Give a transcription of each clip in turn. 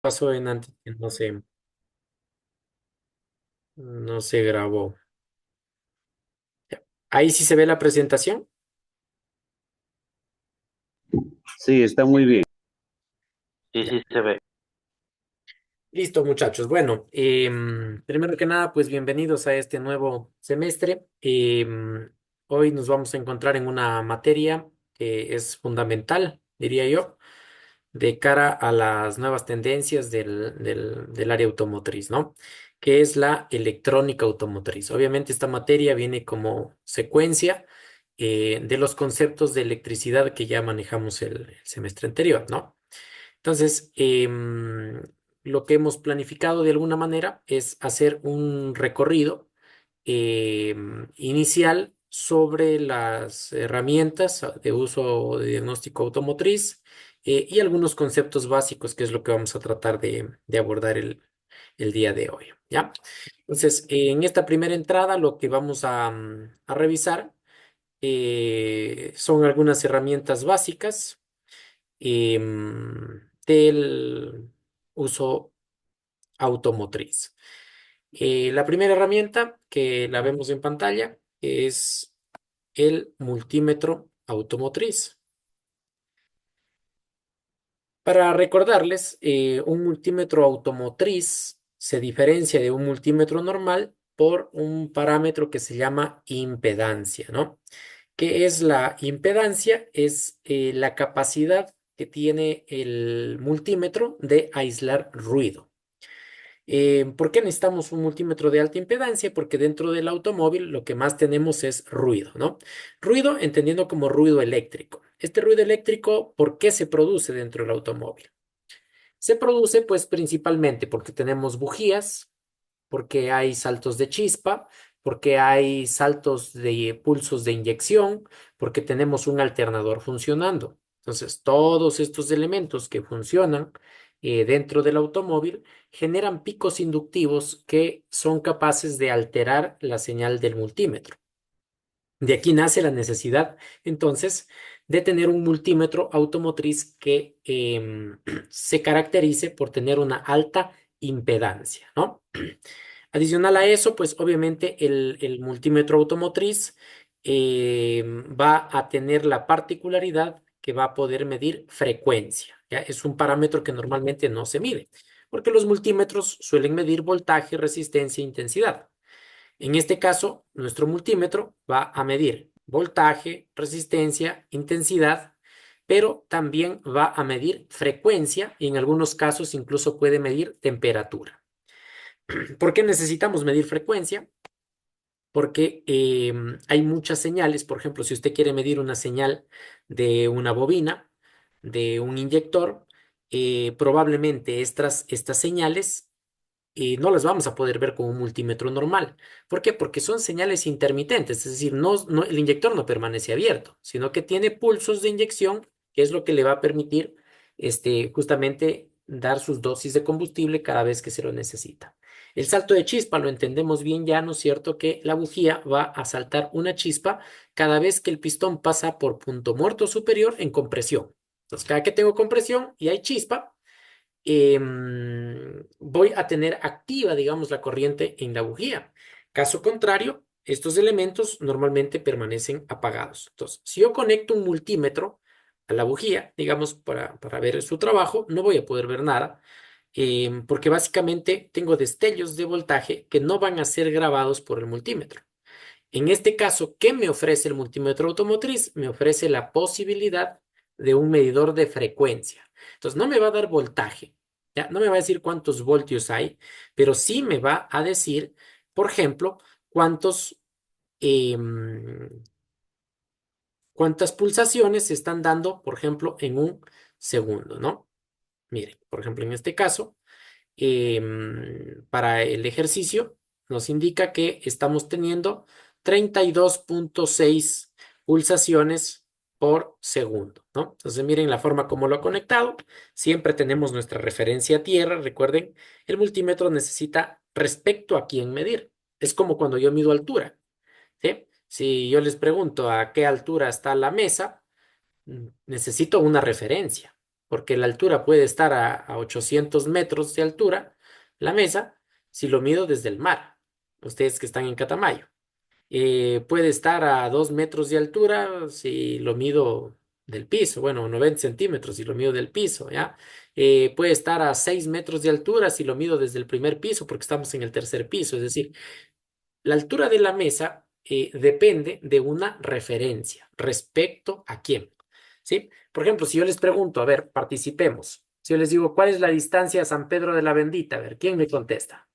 Pasó en antes, que no se grabó. Ya. Ahí sí se ve la presentación. Sí, está muy bien. Sí, Ya. sí, se ve. Listo, muchachos. Bueno, primero que nada, pues bienvenidos a este nuevo semestre. Hoy nos vamos a encontrar en una materia que es fundamental, diría yo, de cara a las nuevas tendencias del área automotriz, ¿no? Que es la electrónica automotriz. Obviamente esta materia viene como secuencia de los conceptos de electricidad que ya manejamos el semestre anterior, ¿no? Entonces, lo que hemos planificado de alguna manera es hacer un recorrido inicial sobre las herramientas de uso de diagnóstico automotriz y algunos conceptos básicos, que es lo que vamos a tratar de abordar el día de hoy, ¿ya? Entonces, en esta primera entrada, lo que vamos a revisar son algunas herramientas básicas del uso automotriz. La primera herramienta que la vemos en pantalla es el multímetro automotriz. Para recordarles, un multímetro automotriz se diferencia de un multímetro normal por un parámetro que se llama impedancia, ¿no? ¿Qué es la impedancia? Es la capacidad que tiene el multímetro de aislar ruido. ¿Por qué necesitamos un multímetro de alta impedancia? Porque dentro del automóvil lo que más tenemos es ruido, ¿no? Ruido entendiendo como ruido eléctrico. Este ruido eléctrico, ¿por qué se produce dentro del automóvil? Se produce pues principalmente porque tenemos bujías, porque hay saltos de chispa, porque hay saltos de pulsos de inyección, porque tenemos un alternador funcionando. Entonces, todos estos elementos que funcionan dentro del automóvil generan picos inductivos que son capaces de alterar la señal del multímetro. De aquí nace la necesidad, entonces, de tener un multímetro automotriz que se caracterice por tener una alta impedancia, ¿no? Adicional a eso, pues obviamente el multímetro automotriz va a tener la particularidad que va a poder medir frecuencia, ¿ya? Es un parámetro que normalmente no se mide, porque los multímetros suelen medir voltaje, resistencia e intensidad. En este caso, nuestro multímetro va a medir voltaje, resistencia, intensidad, pero también va a medir frecuencia y en algunos casos incluso puede medir temperatura. ¿Por qué necesitamos medir frecuencia? Porque hay muchas señales. Por ejemplo, si usted quiere medir una señal de una bobina, de un inyector, probablemente estas señales no las vamos a poder ver con un multímetro normal. ¿Por qué? Porque son señales intermitentes, es decir, el inyector no permanece abierto, sino que tiene pulsos de inyección, que es lo que le va a permitir justamente dar sus dosis de combustible cada vez que se lo necesita. El salto de chispa lo entendemos bien ya, ¿no es cierto? Que la bujía va a saltar una chispa cada vez que el pistón pasa por punto muerto superior en compresión. Entonces, cada que tengo compresión y hay chispa, voy a tener activa, digamos, la corriente en la bujía. Caso contrario, estos elementos normalmente permanecen apagados. Entonces, si yo conecto un multímetro a la bujía, digamos, para ver su trabajo, no voy a poder ver nada, porque básicamente tengo destellos de voltaje que no van a ser grabados por el multímetro. En este caso, ¿qué me ofrece el multímetro automotriz? Me ofrece la posibilidad de un medidor de frecuencia. Entonces, no me va a dar voltaje, ¿ya? No me va a decir cuántos voltios hay, pero sí me va a decir, por ejemplo, em, cuántas pulsaciones se están dando, por ejemplo, en un segundo, ¿no? Miren, por ejemplo, en este caso, para el ejercicio, nos indica que estamos teniendo 32,6 pulsaciones por segundo, ¿no? Entonces, miren la forma como lo ha conectado. Siempre tenemos nuestra referencia a tierra. Recuerden, el multímetro necesita respecto a quién medir. Es como cuando yo mido altura, ¿sí? Si yo les pregunto a qué altura está la mesa, necesito una referencia. porque la altura puede estar a 800 metros de altura, la mesa, si lo mido desde el mar, ustedes que están en Catamayo. Puede estar a 2 metros de altura si lo mido del piso, bueno, 90 centímetros si lo mido del piso, ¿ya? Puede estar a 6 metros de altura si lo mido desde el primer piso, porque estamos en el tercer piso, es decir, la altura de la mesa depende de una referencia respecto a quién, ¿sí? Por ejemplo, si yo les pregunto, a ver, participemos. Si yo les digo, ¿cuál es la distancia a San Pedro de la Bendita? A ver, ¿quién me contesta?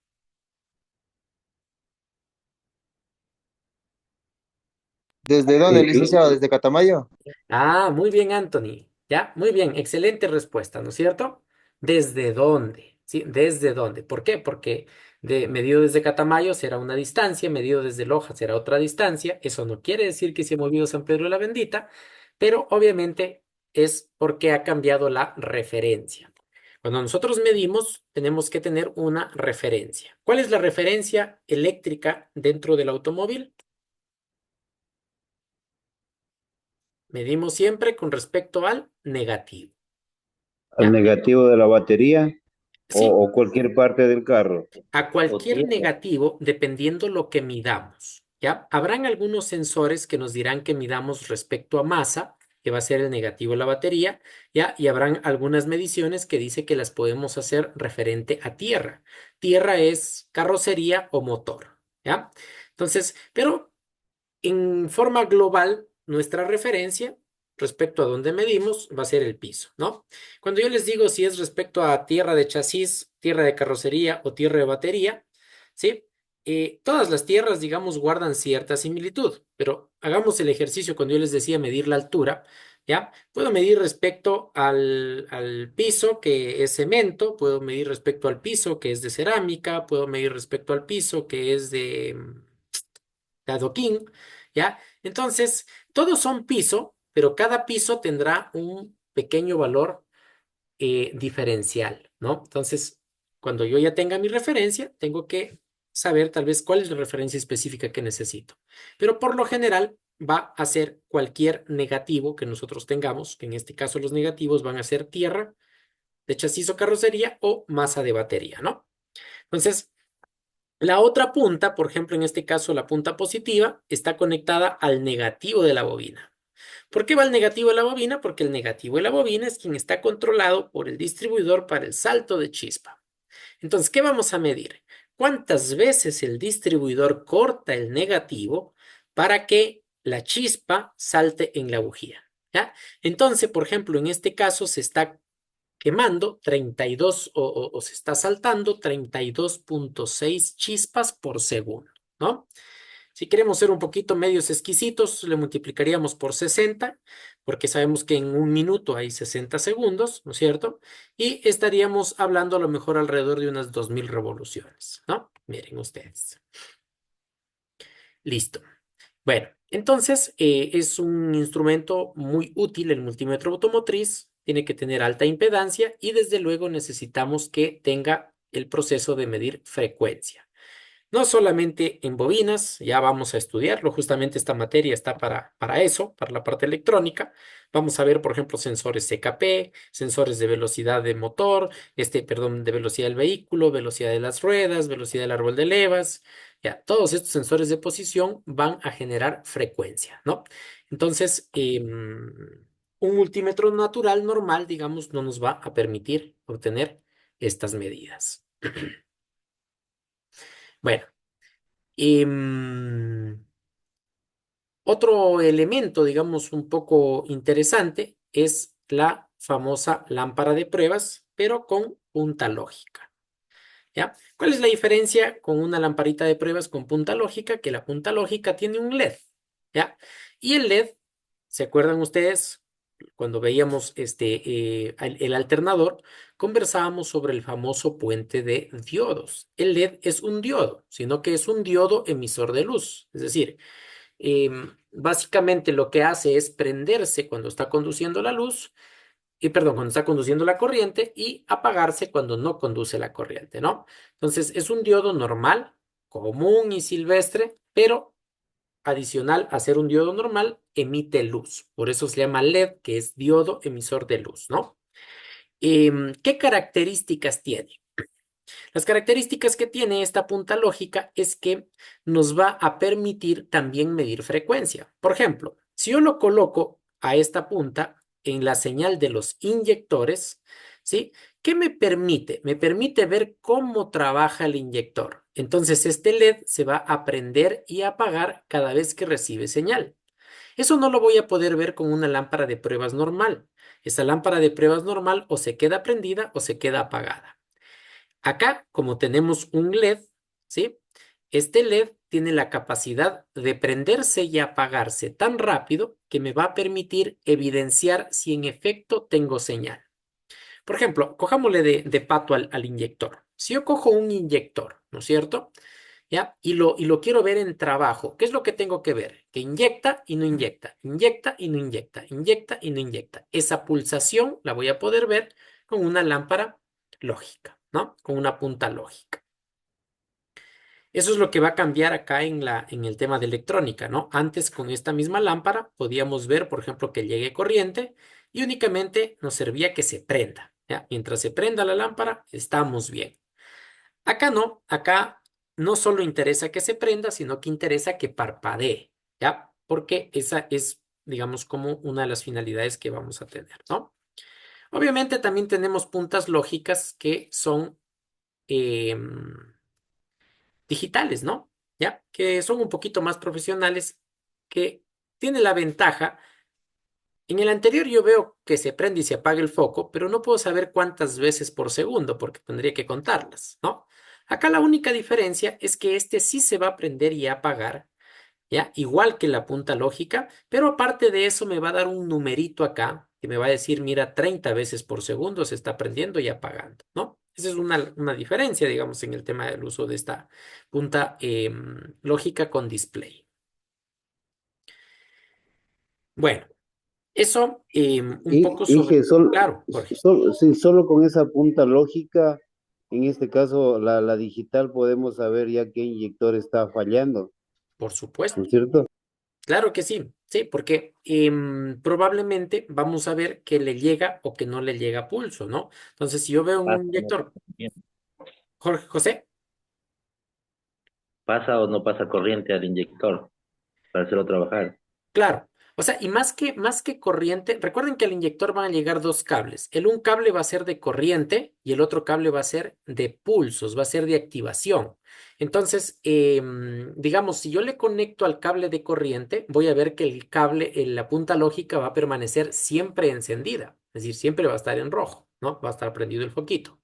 ¿Desde dónde, Eh, licenciado? ¿Desde Catamayo? Ah, muy bien, Anthony. Ya, muy bien, excelente respuesta, ¿no es cierto? ¿Desde dónde? Sí, ¿desde dónde? ¿Por qué? Porque medido desde Catamayo será una distancia, medido desde Loja será otra distancia. Eso no quiere decir que se ha movido San Pedro de la Bendita, pero obviamente es porque ha cambiado la referencia. Cuando nosotros medimos, tenemos que tener una referencia. ¿Cuál es la referencia eléctrica dentro del automóvil? Medimos siempre con respecto al negativo. al ¿Ya? negativo de la batería Sí, o cualquier parte del carro. a O cualquier tierra. negativo, dependiendo lo que midamos, ¿ya? Habrán algunos sensores que nos dirán que midamos respecto a masa, que va a ser el negativo de la batería, ¿ya? Y habrán algunas mediciones que dice que las podemos hacer referente a tierra. Tierra es carrocería o motor, ¿ya? Entonces, pero en forma global, nuestra referencia respecto a donde medimos va a ser el piso, ¿no? Cuando yo les digo si es respecto a tierra de chasis, tierra de carrocería o tierra de batería, ¿sí? Todas las tierras, digamos, guardan cierta similitud, pero hagamos el ejercicio cuando yo les decía medir la altura, ¿ya? Puedo medir respecto al piso, que es cemento, puedo medir respecto al piso, que es de cerámica, puedo medir respecto al piso, que es de adoquín, ¿ya? Entonces, todos son piso, pero cada piso tendrá un pequeño valor diferencial, ¿no? Entonces, cuando yo ya tenga mi referencia, tengo que saber tal vez cuál es la referencia específica que necesito. Pero por lo general va a ser cualquier negativo que nosotros tengamos, que en este caso los negativos van a ser tierra de chasis o carrocería o masa de batería, ¿no? Entonces, la otra punta, por ejemplo, en este caso la punta positiva, está conectada al negativo de la bobina. ¿Por qué va el negativo de la bobina? Porque el negativo de la bobina es quien está controlado por el distribuidor para el salto de chispa. Entonces, ¿qué vamos a medir? ¿Cuántas veces el distribuidor corta el negativo para que la chispa salte en la bujía? ¿Ya? Entonces, por ejemplo, en este caso se está quemando 32 o se está saltando 32,6 chispas por segundo, ¿no? Si queremos ser un poquito medios exquisitos, le multiplicaríamos por 60, porque sabemos que en un minuto hay 60 segundos, ¿no es cierto? Y estaríamos hablando a lo mejor alrededor de unas 2000 revoluciones, ¿no? Miren ustedes. Listo. Bueno, entonces es un instrumento muy útil el multímetro automotriz, tiene que tener alta impedancia y desde luego necesitamos que tenga el proceso de medir frecuencia. No solamente en bobinas, ya vamos a estudiarlo, justamente esta materia está para eso, para la parte electrónica. Vamos a ver, por ejemplo, sensores CKP, sensores de velocidad de motor, perdón, de velocidad del vehículo, velocidad de las ruedas, velocidad del árbol de levas. Ya, todos estos sensores de posición van a generar frecuencia, ¿no? Entonces, un multímetro natural normal, digamos, no nos va a permitir obtener estas medidas. Bueno. Otro elemento, digamos, un poco interesante es la famosa lámpara de pruebas, pero con punta lógica. ¿Ya? ¿Cuál es la diferencia con una lamparita de pruebas con punta lógica? Que la punta lógica tiene un LED, ¿ya? Y el LED, ¿se acuerdan ustedes? Cuando veíamos el alternador, conversábamos sobre el famoso puente de diodos. El LED es un diodo, sino que es un diodo emisor de luz. Es decir, básicamente lo que hace es prenderse cuando está conduciendo la luz, y perdón, cuando está conduciendo la corriente y apagarse cuando no conduce la corriente, ¿no? Entonces es un diodo normal, común y silvestre, pero adicional a ser un diodo normal, emite luz. Por eso se llama LED, que es diodo emisor de luz, ¿no? ¿Qué características tiene? Las características que tiene esta punta lógica es que nos va a permitir también medir frecuencia. Por ejemplo, si yo lo coloco a esta punta en la señal de los inyectores, ¿sí? ¿Qué me permite? Me permite ver cómo trabaja el inyector. Entonces, este LED se va a prender y apagar cada vez que recibe señal. Eso no lo voy a poder ver con una lámpara de pruebas normal. Esa lámpara de pruebas normal o se queda prendida o se queda apagada. Acá, como tenemos un LED, ¿sí? Este LED tiene la capacidad de prenderse y apagarse tan rápido que me va a permitir evidenciar si en efecto tengo señal. Por ejemplo, cojámosle de pato al inyector. Si yo cojo un inyector, ¿no es cierto? ¿Ya? Y lo quiero ver en trabajo. ¿Qué es lo que tengo que ver? Que inyecta y no inyecta, inyecta y no inyecta, inyecta y no inyecta. Esa pulsación la voy a poder ver con una lámpara lógica, ¿no? Con una punta lógica. Eso es lo que va a cambiar acá en el tema de electrónica, ¿no? Antes con esta misma lámpara podíamos ver, por ejemplo, que llegue corriente y únicamente nos servía que se prenda, ¿ya? Mientras se prenda la lámpara, estamos bien. Acá no, acá no solo interesa que se prenda, sino que interesa que parpadee, ¿ya? Porque esa es, digamos, como una de las finalidades que vamos a tener, ¿no? Obviamente también tenemos puntas lógicas que son digitales, ¿no? ¿Ya? Que son un poquito más profesionales, que tiene la ventaja. En el anterior yo veo que se prende y se apaga el foco, pero no puedo saber cuántas veces por segundo porque tendría que contarlas, ¿no? Acá la única diferencia es que este sí se va a prender y a apagar, ¿ya? Igual que la punta lógica, pero aparte de eso me va a dar un numerito acá que me va a decir, mira, 30 veces por segundo se está prendiendo y apagando, ¿no? Esa es una diferencia, digamos, en el tema del uso de esta punta lógica con display. Bueno, eso un poco Y sobre... que Claro, Jorge. sí, solo con esa punta lógica, en este caso la digital, podemos saber ya qué inyector está fallando, Por ¿no supuesto, es cierto? claro que sí, sí, porque probablemente vamos a ver que le llega o que no le llega pulso, ¿no? Entonces, si yo veo ¿Pasa un o no inyector, pasa corriente? Jorge José, ¿Pasa o no pasa corriente al inyector para hacerlo trabajar? claro, o sea, y más que corriente, recuerden que al inyector van a llegar dos cables. Un cable va a ser de corriente y el otro cable va a ser de pulsos, va a ser de activación. Entonces, digamos, si yo le conecto al cable de corriente, voy a ver que el cable, la punta lógica va a permanecer siempre encendida, es decir, siempre va a estar en rojo, ¿no? Va a estar prendido el foquito.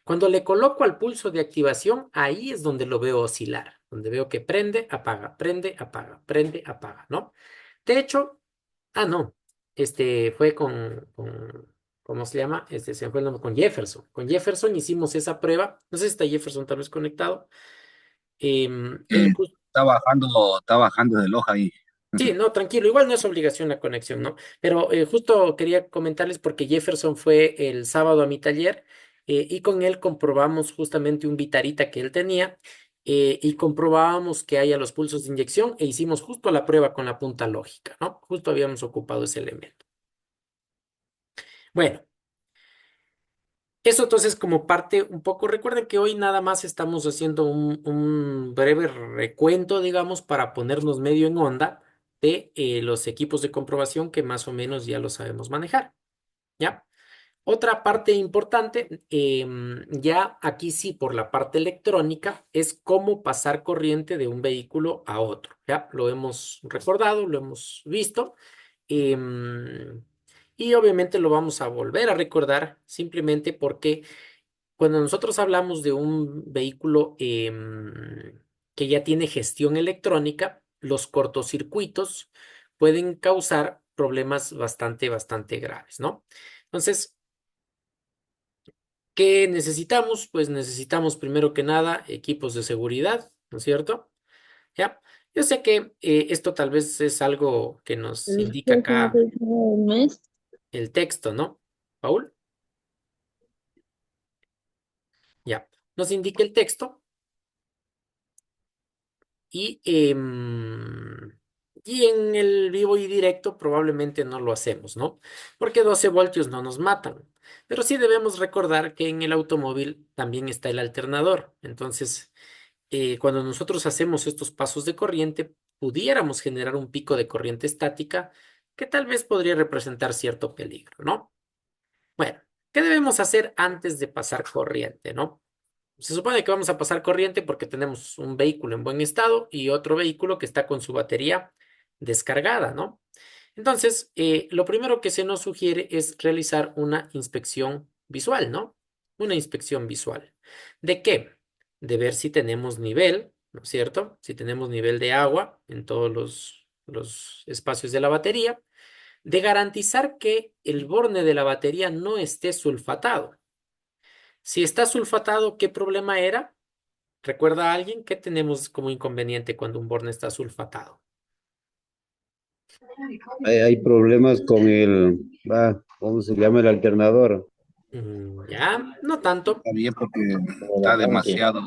Cuando le coloco al pulso de activación, ahí es donde lo veo oscilar, donde veo que prende, apaga, prende, apaga, ¿no? De hecho, no, fue ¿cómo se llama? Se me fue el nombre, con Jefferson. Con Jefferson hicimos esa prueba. No sé si está Jefferson tal vez conectado. Él Está bajando de Loja ahí. Sí, no, tranquilo, igual no es obligación la conexión, ¿no? Pero justo quería comentarles porque Jefferson fue el sábado a mi taller y con él comprobamos justamente un Vitarita que él tenía y comprobábamos que haya los pulsos de inyección e hicimos justo la prueba con la punta lógica, ¿no? Justo habíamos ocupado ese elemento. Bueno, eso entonces como parte un poco, recuerden que hoy nada más estamos haciendo un breve recuento, digamos, para ponernos medio en onda de los equipos de comprobación que más o menos ya lo sabemos manejar, ¿ya? Otra parte importante, ya aquí sí por la parte electrónica, es cómo pasar corriente de un vehículo a otro, ¿ya? Lo hemos recordado, lo hemos visto. em, y obviamente lo vamos a volver a recordar simplemente porque cuando nosotros hablamos de un vehículo que ya tiene gestión electrónica, los cortocircuitos pueden causar problemas bastante, bastante graves, ¿no? Entonces, ¿qué necesitamos? Pues necesitamos primero que nada equipos de seguridad, ¿no es cierto? Ya. Yo sé que esto tal vez es algo que nos El indica próximo acá del mes. el texto, ¿no? Paul, ya. Nos indica el texto y Y en el vivo y directo probablemente no lo hacemos, ¿no? Porque 12 voltios no nos matan. Pero sí debemos recordar que en el automóvil también está el alternador. Entonces, cuando nosotros hacemos estos pasos de corriente, pudiéramos generar un pico de corriente estática que tal vez podría representar cierto peligro, ¿no? Bueno, ¿qué debemos hacer antes de pasar corriente, no? Se supone que vamos a pasar corriente porque tenemos un vehículo en buen estado y otro vehículo que está con su batería descargada, ¿no? Entonces, lo primero que se nos sugiere es realizar una inspección visual, ¿no? Una inspección visual. ¿De qué? De ver si tenemos nivel, ¿no es cierto? Si tenemos nivel de agua en todos los espacios de la batería, de garantizar que el borne de la batería no esté sulfatado. Si está sulfatado, ¿qué problema era? ¿Recuerda a alguien qué tenemos como inconveniente cuando un borne está sulfatado? Hay problemas con ¿cómo se llama el alternador? Ya, no tanto. Está bien porque Como el está arranque, demasiado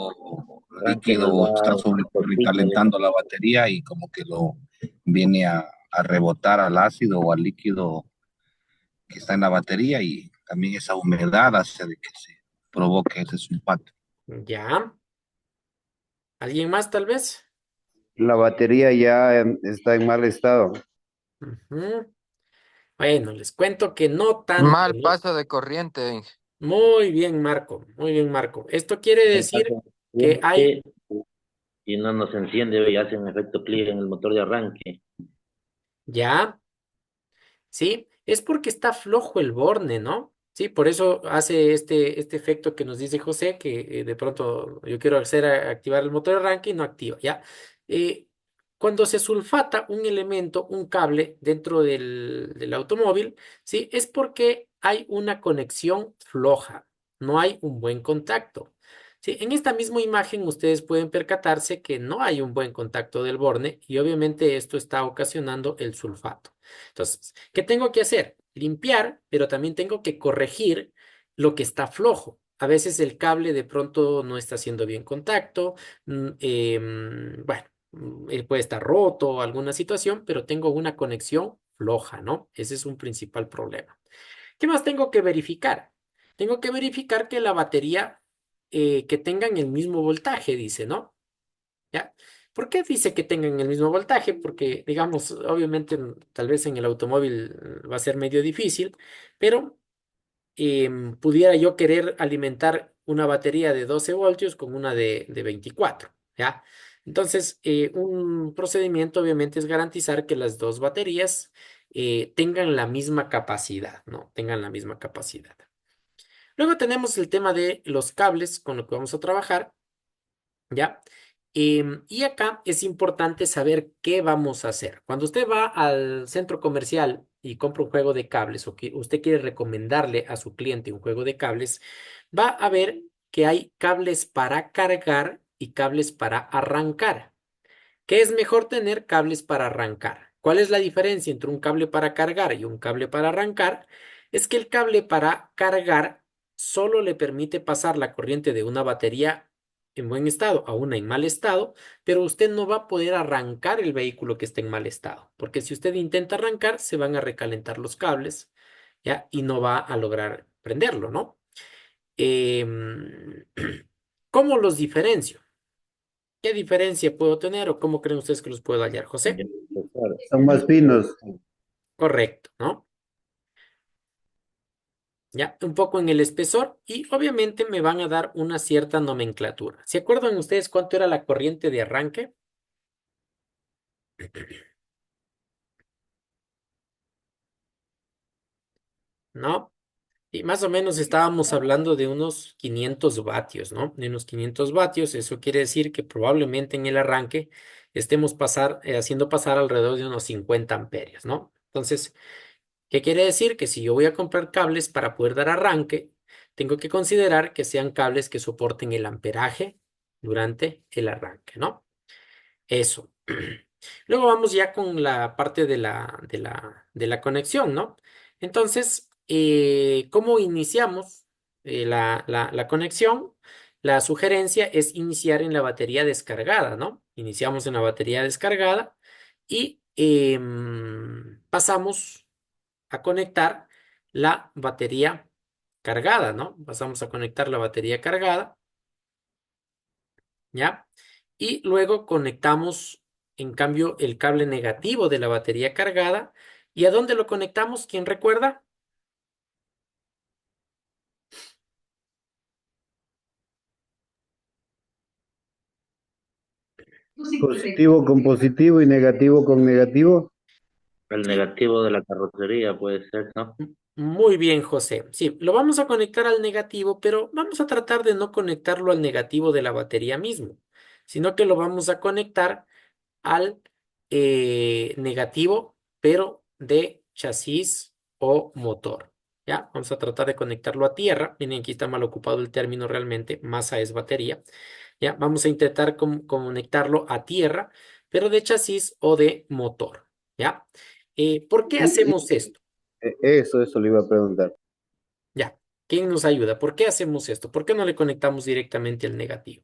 arranque líquido nos o está da cortito, ya. sobrecalentando la batería y como que lo viene a rebotar al ácido o al líquido que está en la batería y también esa humedad hace de que se provoque ese sulfato. Ya. ¿Alguien más tal vez? La batería ya está en mal estado. Ujú. Bueno, les cuento que no tanto, Mal ¿no? paso de corriente. Muy bien, Marco. Muy bien, Marco. Esto quiere Hay decir pasos que hay, que y no nos enciende y hace un efecto clic en el motor de arranque. ya, ¿sí? Es porque está flojo el borne, ¿no? Sí, por eso hace este efecto que nos dice José, que de pronto yo quiero hacer activar el motor de arranque y no activa, ¿ya? Eh, Cuando se sulfata un elemento, un cable dentro del automóvil, ¿sí? Es porque hay una conexión floja, no hay un buen contacto. Sí, en esta misma imagen ustedes pueden percatarse que no hay un buen contacto del borne y obviamente esto está ocasionando el sulfato. Entonces, ¿qué tengo que hacer? Limpiar, pero también tengo que corregir lo que está flojo. A veces el cable de pronto no está haciendo bien contacto, bueno, puede estar roto o alguna situación, pero tengo una conexión floja, ¿no? Ese es un principal problema. ¿Qué más tengo que verificar? Tengo que verificar que la batería que tengan el mismo voltaje, dice, ¿no? ¿Ya? ¿Por qué dice que tengan el mismo voltaje? Porque, digamos, obviamente, tal vez en el automóvil va a ser medio difícil, pero pudiera yo querer alimentar una batería de 12 voltios con una de 24, ¿ya? Entonces, un procedimiento obviamente es garantizar que las dos baterías tengan la misma capacidad, ¿no? Tengan la misma capacidad. Luego tenemos el tema de los cables con lo que vamos a trabajar. ¿Ya? Y acá es importante saber qué vamos a hacer. Cuando usted va al centro comercial y compra un juego de cables o que usted quiere recomendarle a su cliente un juego de cables, va a ver que hay cables para cargar y cables para arrancar. ¿Qué es mejor tener cables para arrancar? ¿Cuál es la diferencia entre un cable para cargar y un cable para arrancar? Es que el cable para cargar solo le permite pasar la corriente de una batería en buen estado a una en mal estado, pero usted no va a poder arrancar el vehículo que esté en mal estado, porque si usted intenta arrancar, se van a recalentar los cables, ¿ya? Y no va a lograr prenderlo, ¿no? Em, ¿Cómo los diferencio? ¿Qué diferencia puedo tener o cómo creen ustedes que los puedo hallar, José? Son más finos. Correcto, ¿no? Ya, un poco en el espesor y obviamente me van a dar una cierta nomenclatura. ¿Se acuerdan ustedes cuánto era la corriente de arranque? ¿No? Y más o menos estábamos hablando de unos 500 vatios, ¿no? De unos 500 vatios. Eso quiere decir que probablemente en el arranque estemos haciendo pasar alrededor de unos 50 amperios, ¿no? Entonces, ¿qué quiere decir? Que si yo voy a comprar cables para poder dar arranque, tengo que considerar que sean cables que soporten el amperaje durante el arranque, ¿no? Eso. Luego vamos ya con la parte de la conexión, ¿no? Entonces, ¿cómo iniciamos la conexión? La sugerencia es iniciar en la batería descargada, ¿no? Iniciamos en la batería descargada y pasamos a conectar la batería cargada, ¿no? Pasamos a conectar la batería cargada, ¿ya? Y luego conectamos, en cambio, el cable negativo de la batería cargada. ¿Y a dónde lo conectamos? ¿Quién recuerda? Positivo con positivo y negativo con negativo. El negativo de la carrocería puede ser, ¿no? Muy bien, José. Sí, lo vamos a conectar al negativo, pero vamos a tratar de no conectarlo al negativo de la batería mismo, sino que lo vamos a conectar al negativo, pero de chasis o motor. ¿Ya? Vamos a tratar de conectarlo a tierra. Miren, aquí está mal ocupado el término realmente. Masa es batería. ¿Ya? Vamos a intentar conectarlo a tierra, pero de chasis o de motor. ¿Ya? ¿Por qué hacemos esto? Eso le iba a preguntar. Ya. ¿Quién nos ayuda? ¿Por qué hacemos esto? ¿Por qué no le conectamos directamente al negativo?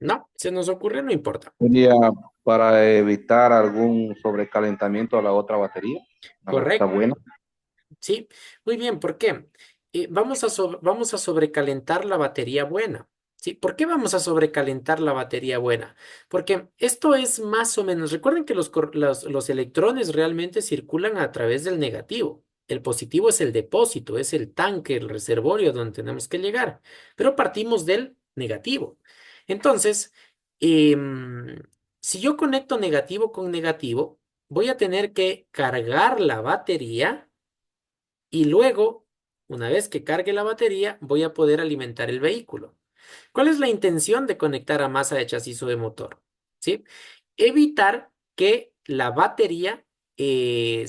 No, se nos ocurre, no importa. Sería para evitar algún sobrecalentamiento a la otra batería, a la que está Correcto. buena. Sí, muy bien, ¿por qué? Vamos a sobrecalentar la batería buena. ¿Sí? ¿Por qué vamos a sobrecalentar la batería buena? Porque esto es más o menos, recuerden que los electrones realmente circulan a través del negativo. El positivo es el depósito, es el tanque, el reservorio donde tenemos que llegar, pero partimos del negativo. Entonces, em, si yo conecto negativo con negativo, voy a tener que cargar la batería y luego, una vez que cargue la batería, voy a poder alimentar el vehículo. ¿Cuál es la intención de conectar a masa de chasis o de motor? ¿Sí? Evitar que la batería se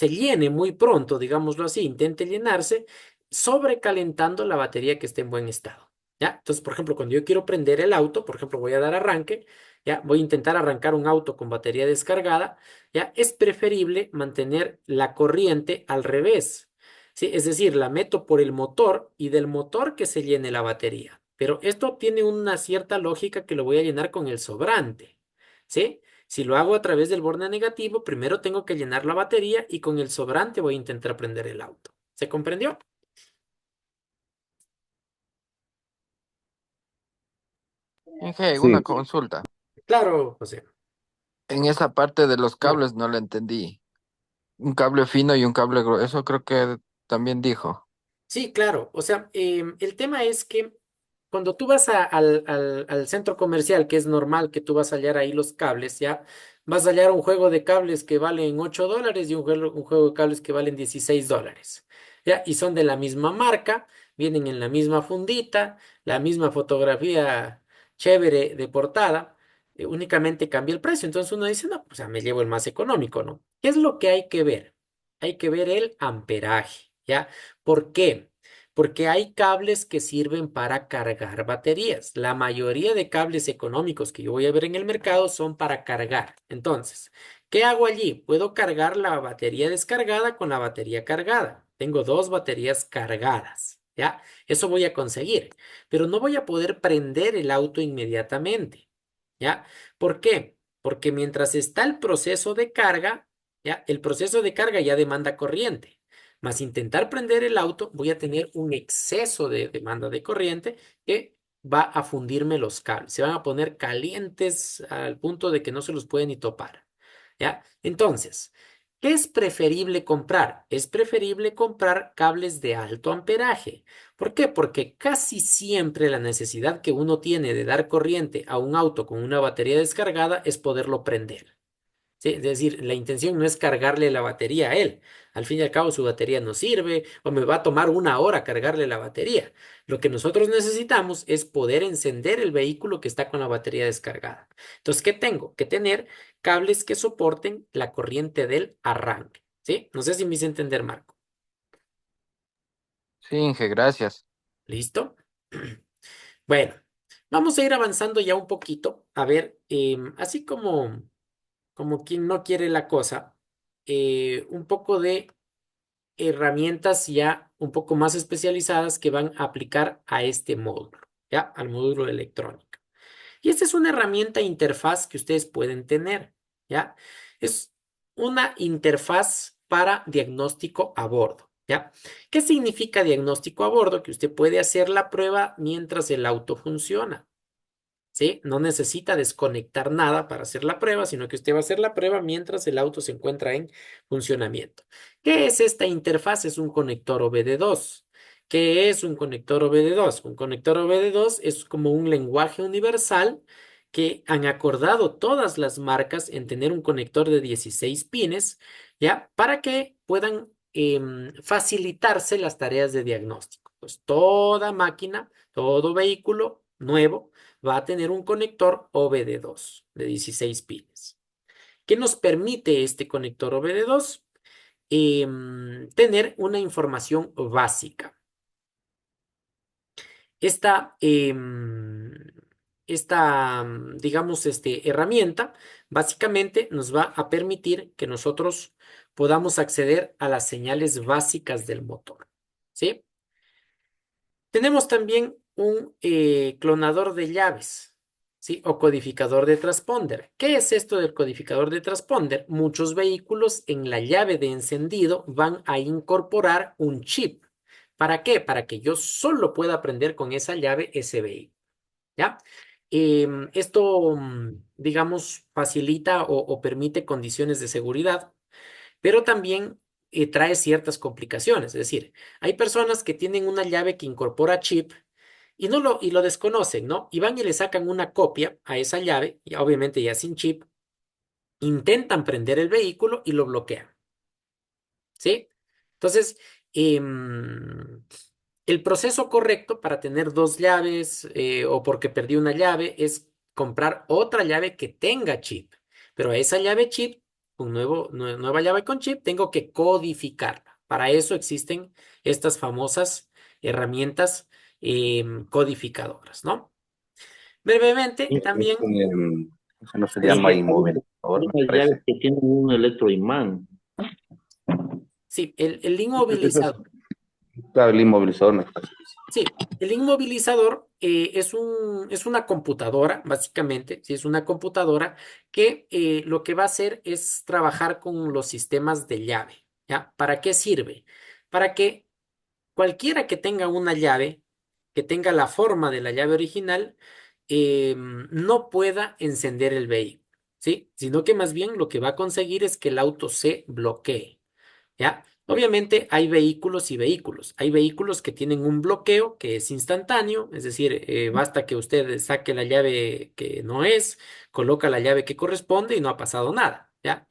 llene muy pronto, digámoslo así, intente llenarse, sobrecalentando la batería que esté en buen estado. ¿Ya? Entonces, por ejemplo, cuando yo quiero prender el auto, por ejemplo, voy a dar arranque, ¿ya? Voy a intentar arrancar un auto con batería descargada, ¿ya? Es preferible mantener la corriente al revés. ¿Sí? Es decir, la meto por el motor y del motor que se llene la batería. Pero esto tiene una cierta lógica que lo voy a llenar con el sobrante. ¿Sí? Si lo hago a través del borde negativo, primero tengo que llenar la batería y con el sobrante voy a intentar prender el auto. ¿Se comprendió? Inge, una Sí. consulta. Claro, José. En esa parte de los No. cables no la entendí. Un cable fino y un cable grueso. Eso creo que también dijo. Sí, claro. O sea, el tema es que cuando tú vas al centro comercial, que es normal que tú vas a hallar ahí los cables, ya vas a hallar un juego de cables que valen $8 y un juego de cables que valen $16. Ya, y son de la misma marca, vienen en la misma fundita, la misma fotografía chévere de portada, únicamente cambia el precio. Entonces uno dice, no, pues, o sea, me llevo el más económico, ¿no? ¿Qué es lo que hay que ver? Hay que ver el amperaje, ¿ya? ¿Por qué? Porque hay cables que sirven para cargar baterías. La mayoría de cables económicos que yo voy a ver en el mercado son para cargar. Entonces, ¿qué hago allí? Puedo cargar la batería descargada con la batería cargada. Tengo dos baterías cargadas, ¿ya? Eso voy a conseguir, pero no voy a poder prender el auto inmediatamente, ¿ya? ¿Por qué? Porque mientras está el proceso de carga, ¿ya? El proceso de carga ya demanda corriente. Más intentar prender el auto, voy a tener un exceso de demanda de corriente que va a fundirme los cables. Se van a poner calientes al punto de que no se los puede ni topar. ¿Ya? Entonces, ¿qué es preferible comprar? Es preferible comprar cables de alto amperaje. ¿Por qué? Porque casi siempre la necesidad que uno tiene de dar corriente a un auto con una batería descargada es poderlo prender. Sí, es decir, la intención no es cargarle la batería a él. Al fin y al cabo, su batería no sirve o me va a tomar una hora cargarle la batería. Lo que nosotros necesitamos es poder encender el vehículo que está con la batería descargada. Entonces, ¿qué tengo? Que tener cables que soporten la corriente del arranque. ¿Sí? No sé si me hice entender, Marco. Sí, Inge, gracias. ¿Listo? Bueno, vamos a ir avanzando ya un poquito. A ver, así como quien no quiere la cosa, un poco de herramientas ya un poco más especializadas que van a aplicar a este módulo, ¿ya? Al módulo de electrónica. Y esta es una herramienta interfaz que ustedes pueden tener, ¿ya? Es una interfaz para diagnóstico a bordo, ¿ya? ¿Qué significa diagnóstico a bordo? Que usted puede hacer la prueba mientras el auto funciona. ¿Sí? No necesita desconectar nada para hacer la prueba, sino que usted va a hacer la prueba mientras el auto se encuentra en funcionamiento. ¿Qué es esta interfaz? Es un conector OBD2. ¿Qué es un conector OBD2? Un conector OBD2 es como un lenguaje universal que han acordado todas las marcas en tener un conector de 16 pines, ¿ya? Para que puedan facilitarse las tareas de diagnóstico. Pues toda máquina, todo vehículo nuevo va a tener un conector OBD2 de 16 pines. ¿Qué nos permite este conector OBD2? Tener una información básica. Esta, digamos, herramienta básicamente nos va a permitir que nosotros podamos acceder a las señales básicas del motor. ¿Sí? Tenemos también un clonador de llaves, ¿sí? O codificador de transponder. ¿Qué es esto del codificador de transponder? Muchos vehículos en la llave de encendido van a incorporar un chip. ¿Para qué? Para que yo solo pueda aprender con esa llave ese vehículo, ¿ya? Esto, digamos, facilita o permite condiciones de seguridad, pero también trae ciertas complicaciones. Es decir, hay personas que tienen una llave que incorpora chip y lo desconocen, ¿no? Y van y le sacan una copia a esa llave, y obviamente ya sin chip, intentan prender el vehículo y lo bloquean, ¿sí? Entonces, em, el proceso correcto para tener dos llaves o porque perdí una llave es comprar otra llave que tenga chip. Pero a esa llave chip, nueva llave con chip, tengo que codificarla. Para eso existen estas famosas herramientas codificadoras, ¿no? Brevemente, también, Eso no se Hay llama hay inmovilizador, me unas llaves parece. que tienen un electroimán. sí, el Eso es, inmovilizador. Claro, el inmovilizador me parece. Sí, el inmovilizador es una computadora, básicamente, sí, es una computadora que lo que va a hacer es trabajar con los sistemas de llave, ¿ya? ¿Para qué sirve? Para que cualquiera que tenga una llave, que tenga la forma de la llave original, no pueda encender el vehículo, ¿sí? Sino que más bien lo que va a conseguir es que el auto se bloquee. ¿Ya? Obviamente hay vehículos y vehículos. Hay vehículos que tienen un bloqueo que es instantáneo, es decir, basta que usted saque la llave que no es, coloca la llave que corresponde y no ha pasado nada. ¿Ya?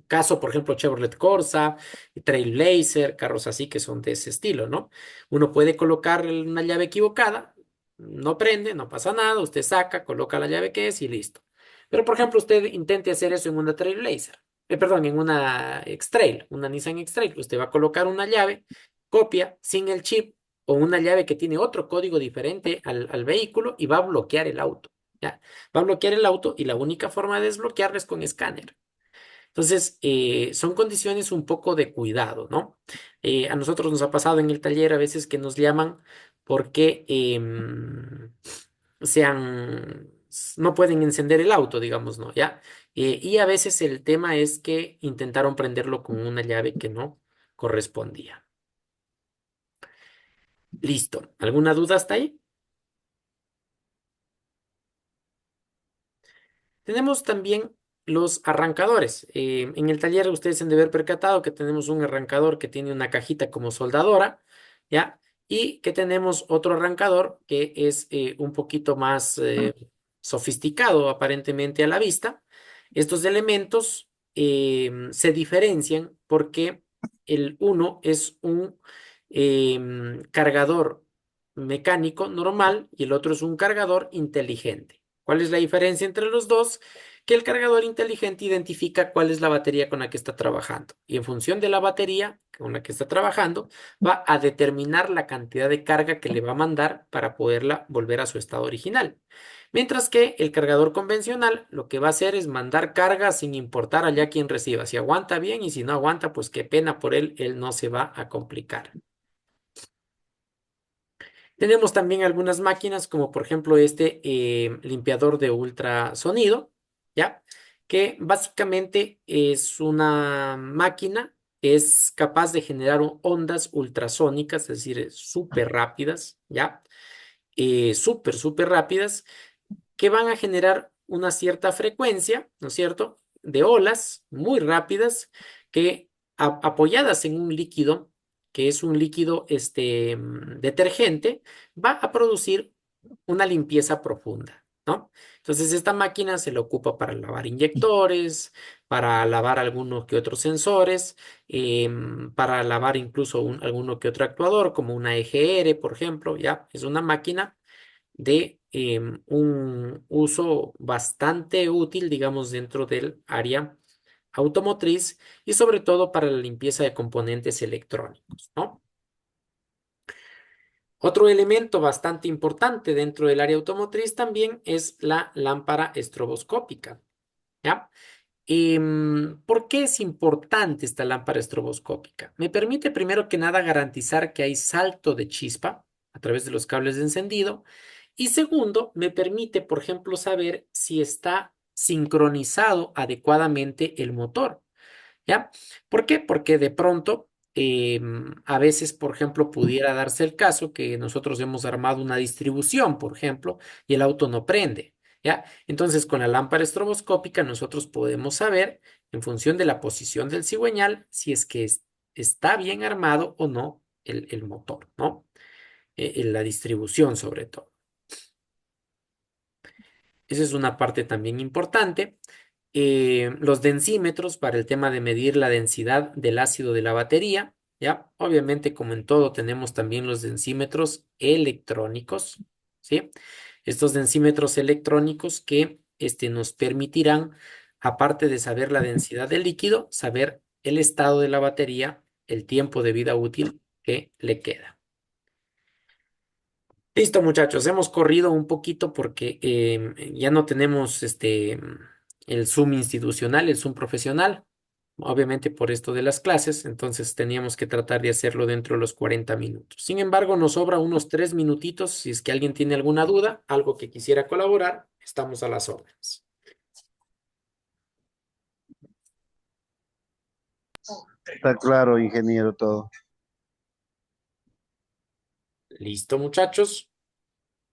Caso, por ejemplo, Chevrolet Corsa, Trailblazer, carros así que son de ese estilo, ¿no? Uno puede colocar una llave equivocada, no prende, no pasa nada, usted saca, coloca la llave que es y listo. Pero, por ejemplo, usted intente hacer eso en una Trailblazer perdón, en una X-Trail, una Nissan X-Trail. Usted va a colocar una llave, copia sin el chip o una llave que tiene otro código diferente al vehículo y va a bloquear el auto. ¿Ya? Va a bloquear el auto y la única forma de desbloquearlo es con escáner. Entonces, son condiciones un poco de cuidado, ¿no? A nosotros nos ha pasado en el taller a veces que nos llaman porque no pueden encender el auto, digamos, ¿no? ¿Ya? Y a veces el tema es que intentaron prenderlo con una llave que no correspondía. Listo. ¿Alguna duda hasta ahí? Tenemos también los arrancadores. En el taller ustedes han de haber percatado que tenemos un arrancador que tiene una cajita como soldadora, ¿ya? Y que tenemos otro arrancador que es un poquito más sofisticado aparentemente a la vista. Estos elementos se diferencian porque el uno es un cargador mecánico normal y el otro es un cargador inteligente. ¿Cuál es la diferencia entre los dos? que el cargador inteligente identifica cuál es la batería con la que está trabajando. Y en función de la batería con la que está trabajando, va a determinar la cantidad de carga que le va a mandar para poderla volver a su estado original. Mientras que el cargador convencional lo que va a hacer es mandar carga sin importar allá quién reciba. Si aguanta bien y si no aguanta, pues qué pena por él, él no se va a complicar. Tenemos también algunas máquinas, como por ejemplo este limpiador de ultrasonido, ¿ya? Que básicamente es una máquina, es capaz de generar ondas ultrasónicas, es decir, súper rápidas, ¿ya? Súper rápidas, que van a generar una cierta frecuencia, ¿no es cierto?, de olas muy rápidas que apoyadas en un líquido, que es un líquido detergente, va a producir una limpieza profunda, ¿no? Entonces, esta máquina se le ocupa para lavar inyectores, para lavar algunos que otros sensores, para lavar incluso alguno que otro actuador, como una EGR, por ejemplo, ¿ya? Es una máquina de un uso bastante útil, digamos, dentro del área automotriz y sobre todo para la limpieza de componentes electrónicos, ¿no? Otro elemento bastante importante dentro del área automotriz también es la lámpara estroboscópica, ¿ya? ¿Por qué es importante esta lámpara estroboscópica? Me permite primero que nada garantizar que hay salto de chispa a través de los cables de encendido. Y segundo, me permite, por ejemplo, saber si está sincronizado adecuadamente el motor. ¿Ya? ¿Por qué? Porque de pronto, a veces, por ejemplo, pudiera darse el caso que nosotros hemos armado una distribución, por ejemplo, y el auto no prende. ¿Ya? Entonces, con la lámpara estroboscópica nosotros podemos saber, en función de la posición del cigüeñal, si es que está bien armado o no el motor, ¿no? En la distribución sobre todo. Esa es una parte también importante. Los densímetros para el tema de medir la densidad del ácido de la batería, ¿ya? Obviamente, como en todo, tenemos también los densímetros electrónicos, ¿sí? Estos densímetros electrónicos que nos permitirán, aparte de saber la densidad del líquido, saber el estado de la batería, el tiempo de vida útil que le queda. Listo, muchachos, hemos corrido un poquito porque ya no tenemos el Zoom institucional, el Zoom profesional, obviamente por esto de las clases, entonces teníamos que tratar de hacerlo dentro de los 40 minutos. Sin embargo, nos sobra unos 3 minutitos, si es que alguien tiene alguna duda, algo que quisiera colaborar, estamos a las órdenes. Está claro, ingeniero, todo. Listo, muchachos.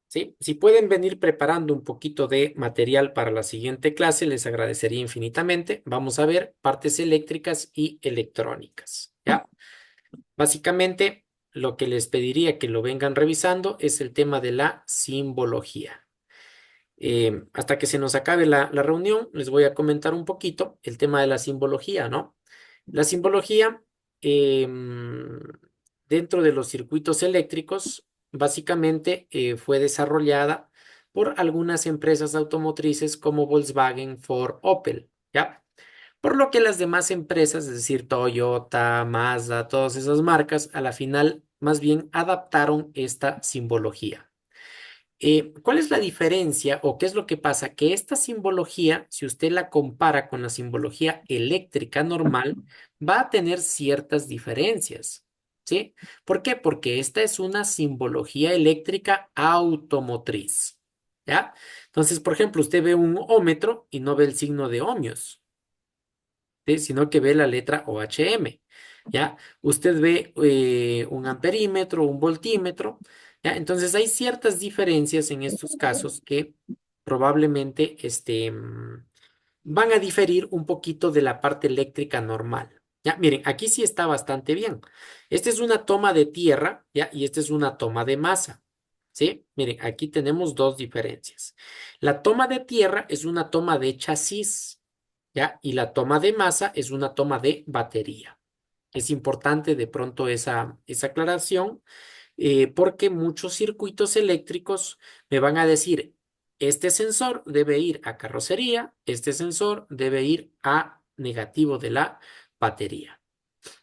¿Sí? Si pueden venir preparando un poquito de material para la siguiente clase, les agradecería infinitamente. Vamos a ver partes eléctricas y electrónicas, ¿ya? Básicamente, lo que les pediría que lo vengan revisando es el tema de la simbología. Hasta que se nos acabe la reunión, les voy a comentar un poquito el tema de la simbología, ¿no? La simbología, dentro de los circuitos eléctricos, básicamente fue desarrollada por algunas empresas automotrices como Volkswagen, Ford, Opel, ¿ya? Por lo que las demás empresas, es decir, Toyota, Mazda, todas esas marcas, a la final más bien adaptaron esta simbología. ¿Cuál es la diferencia o qué es lo que pasa? Que esta simbología, si usted la compara con la simbología eléctrica normal, va a tener ciertas diferencias, ¿sí? ¿Por qué? Porque esta es una simbología eléctrica automotriz, ¿ya? Entonces, por ejemplo, usted ve un ómetro y no ve el signo de ohmios, ¿sí? Sino que ve la letra OHM, ¿ya? Usted ve un amperímetro, un voltímetro, ¿ya? Entonces hay ciertas diferencias en estos casos que probablemente van a diferir un poquito de la parte eléctrica normal. Ya, miren, aquí sí está bastante bien. Esta es una toma de tierra, ¿ya? Y esta es una toma de masa, ¿sí? Miren, aquí tenemos dos diferencias. La toma de tierra es una toma de chasis, ¿ya? Y la toma de masa es una toma de batería. Es importante de pronto esa aclaración porque muchos circuitos eléctricos me van a decir, este sensor debe ir a carrocería, este sensor debe ir a negativo de la batería.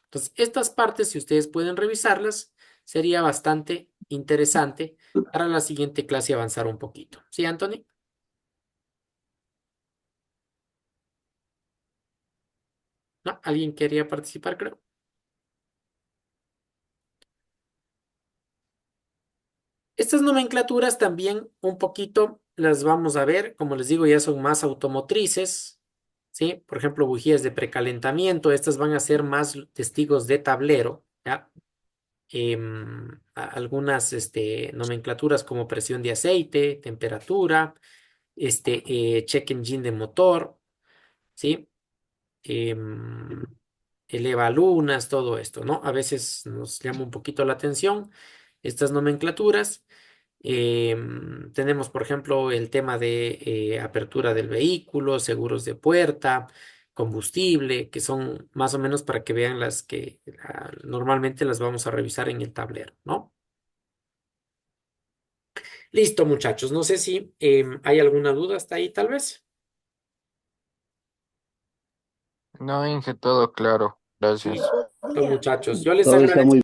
Entonces, estas partes, si ustedes pueden revisarlas, sería bastante interesante para la siguiente clase avanzar un poquito. ¿Sí, Anthony? ¿No? ¿Alguien quería participar, creo? Estas nomenclaturas también un poquito las vamos a ver, como les digo, ya son más automotrices, ¿sí? Por ejemplo, bujías de precalentamiento, estas van a ser más testigos de tablero, ¿ya? Algunas nomenclaturas como presión de aceite, temperatura, check engine de motor, ¿sí? Em, eleva lunas, todo esto, ¿no? A veces nos llama un poquito la atención estas nomenclaturas. Tenemos, por ejemplo, el tema de apertura del vehículo, seguros de puerta, combustible, que son más o menos para que vean las que normalmente las vamos a revisar en el tablero, ¿no? Listo, muchachos. No sé si hay alguna duda hasta ahí, tal vez. No, Inge, todo claro. Gracias. Listo, muchachos. Yo les Todo está agradezco. muy